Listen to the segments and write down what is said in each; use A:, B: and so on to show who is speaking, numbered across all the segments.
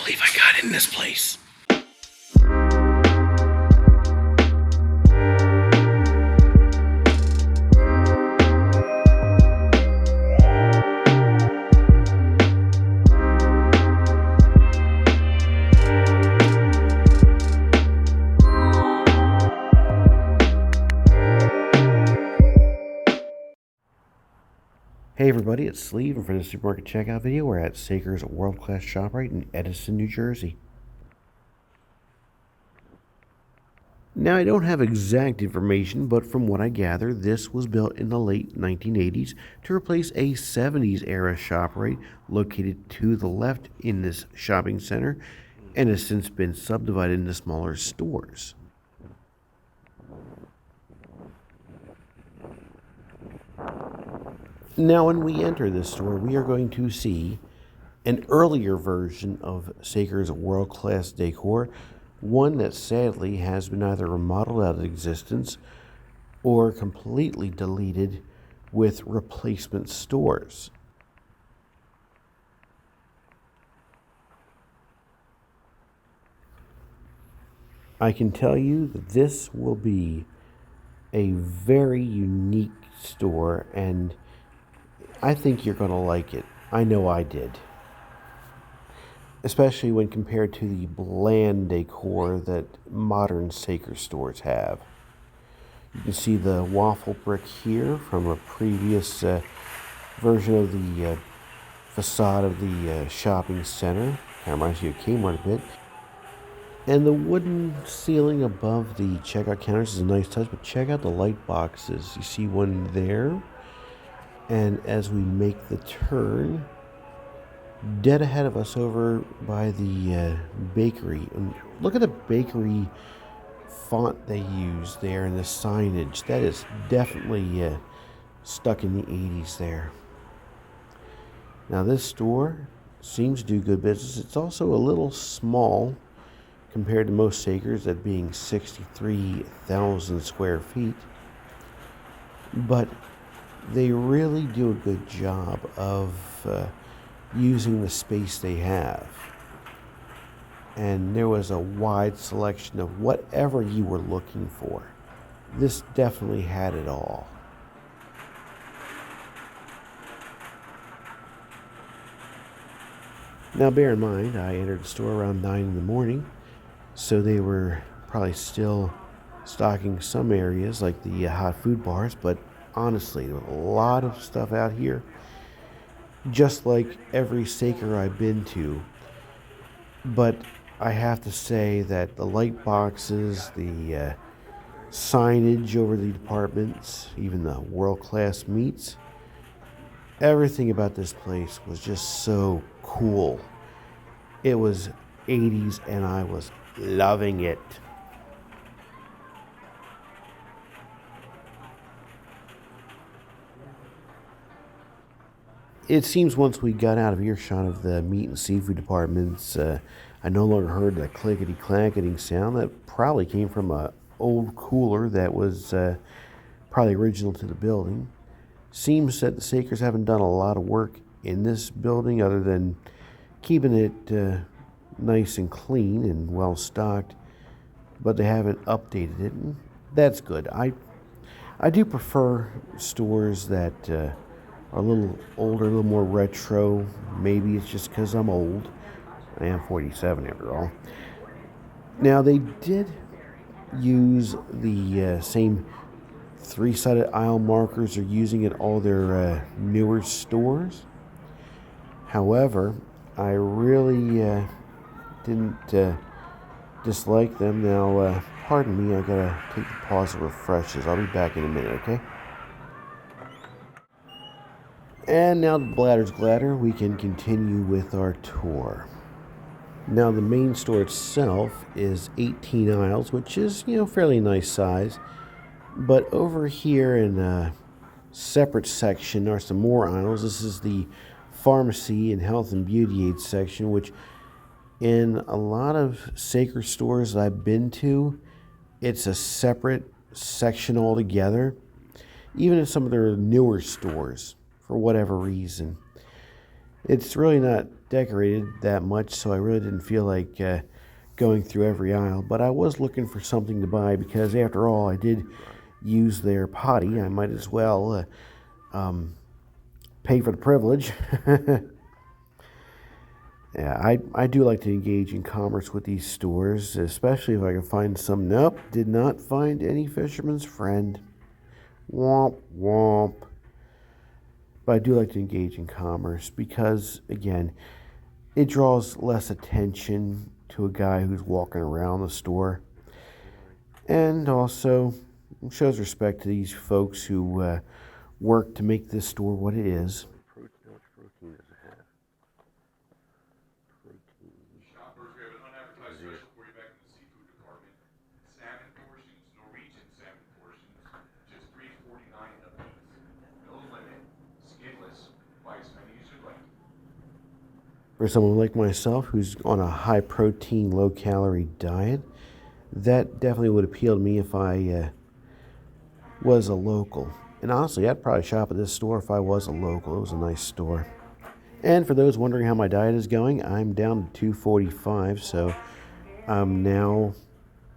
A: believe I got in this place. Hey everybody, it's Sleeve, and for this supermarket checkout video, we're at Saker's world-class ShopRite in Edison, New Jersey. Now, I don't have exact information, but from what I gather, this was built in the late 1980s to replace a 70s era ShopRite located to the left in this shopping center and has since been subdivided into smaller stores. Now, when we enter this store, we are going to see an earlier version of Saker's world-class decor, one that sadly has been either remodeled out of existence or completely deleted with replacement stores. I can tell you that this will be a very unique store, and I think you're going to like it. I know I did. Especially when compared to the bland decor that modern Saker stores have. You can see the waffle brick here from a previous version of the facade of the shopping center. Kind of reminds you of Kmart a bit. And the wooden ceiling above the checkout counters is a nice touch, but check out the light boxes. You see one there. And as we make the turn, dead ahead of us over by the bakery. And look at the bakery font they use there and the signage. That is definitely stuck in the 80s there. Now this store seems to do good business. It's also a little small compared to most Sakers, that being 63,000 square feet. But they really do a good job of using the space they have. And there was a wide selection of whatever you were looking for. This definitely had it all. Now bear in mind, I entered the store around 9 in the morning, so they were probably still stocking some areas like the hot food bars, but honestly, there was a lot of stuff out here, just like every Saker I've been to. But I have to say that the light boxes, the signage over the departments, even the world-class meats, everything about this place was just so cool. It was 80s and I was loving it. It seems once we got out of earshot of the meat and seafood departments, I no longer heard the clickety-clanketing sound that probably came from an old cooler that was probably original to the building. Seems that the Sakers haven't done a lot of work in this building other than keeping it nice and clean and well stocked, but they haven't updated it, and that's good. I do prefer stores that are a little older, a little more retro. Maybe it's just because I'm old. I am 47 after all. Now, they did use the same three-sided aisle markers they're using at all their newer stores. However, I really didn't dislike them. Now, pardon me, I gotta take the pause to refresh this. I'll be back in a minute, okay? And now the bladder's gladder, we can continue with our tour. Now the main store itself is 18 aisles, which is, fairly nice size. But over here in a separate section are some more aisles. This is the pharmacy and health and beauty aid section, which in a lot of Saker stores that I've been to, it's a separate section altogether. Even in some of their newer stores, for whatever reason. It's really not decorated that much, so I really didn't feel like going through every aisle. But I was looking for something to buy because, after all, I did use their potty. I might as well pay for the privilege. Yeah, I do like to engage in commerce with these stores, especially if I can find some. Nope, did not find any fisherman's friend. Womp womp. But I do like to engage in commerce because, again, it draws less attention to a guy who's walking around the store, and also shows respect to these folks who work to make this store what it is.
B: Shoppers, we have an unadvertised special for you back in the seafood department. Salmon portions, Norwegian salmon portions, just $3.49 a piece. No limit, skinless, buy as many as you'd like.
A: For someone like myself who's on a high protein, low calorie diet, that definitely would appeal to me if I was a local. And honestly, I'd probably shop at this store if I was a local. It was a nice store. And for those wondering how my diet is going, I'm down to 245, so I'm now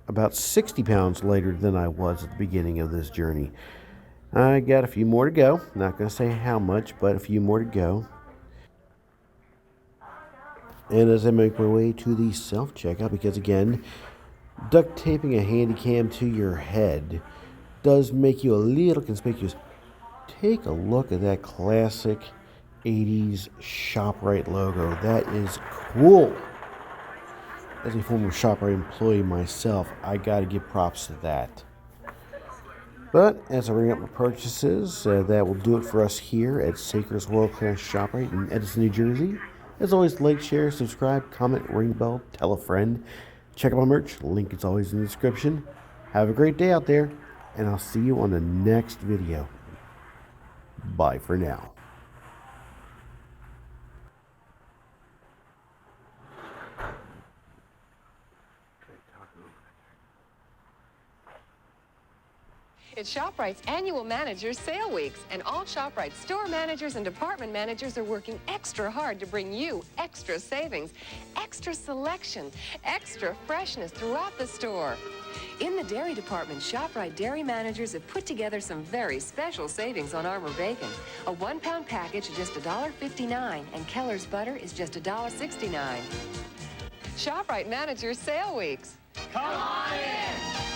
A: about 60 pounds lighter than I was at the beginning of this journey. I got a few more to go. Not going to say how much, but a few more to go. And as I make my way to the self-checkout, because again, duct taping a handy cam to your head does make you a little conspicuous. Take a look at that classic 80s ShopRite logo. That is cool. As a former ShopRite employee myself, I gotta give props to that. But as I bring up my purchases, that will do it for us here at Saker's World Class ShopRite in Edison, New Jersey. As always, like, share, subscribe, comment, ring the bell, tell a friend. Check out my merch. Link is always in the description. Have a great day out there, and I'll see you on the next video. Bye for now.
C: It's ShopRite's annual Manager's Sale Weeks, and all ShopRite store managers and department managers are working extra hard to bring you extra savings, extra selection, extra freshness throughout the store. In the dairy department, ShopRite dairy managers have put together some very special savings on Armour bacon. A 1-pound package is just $1.59, and Keller's butter is just $1.69. ShopRite Manager's Sale Weeks.
B: Come on in!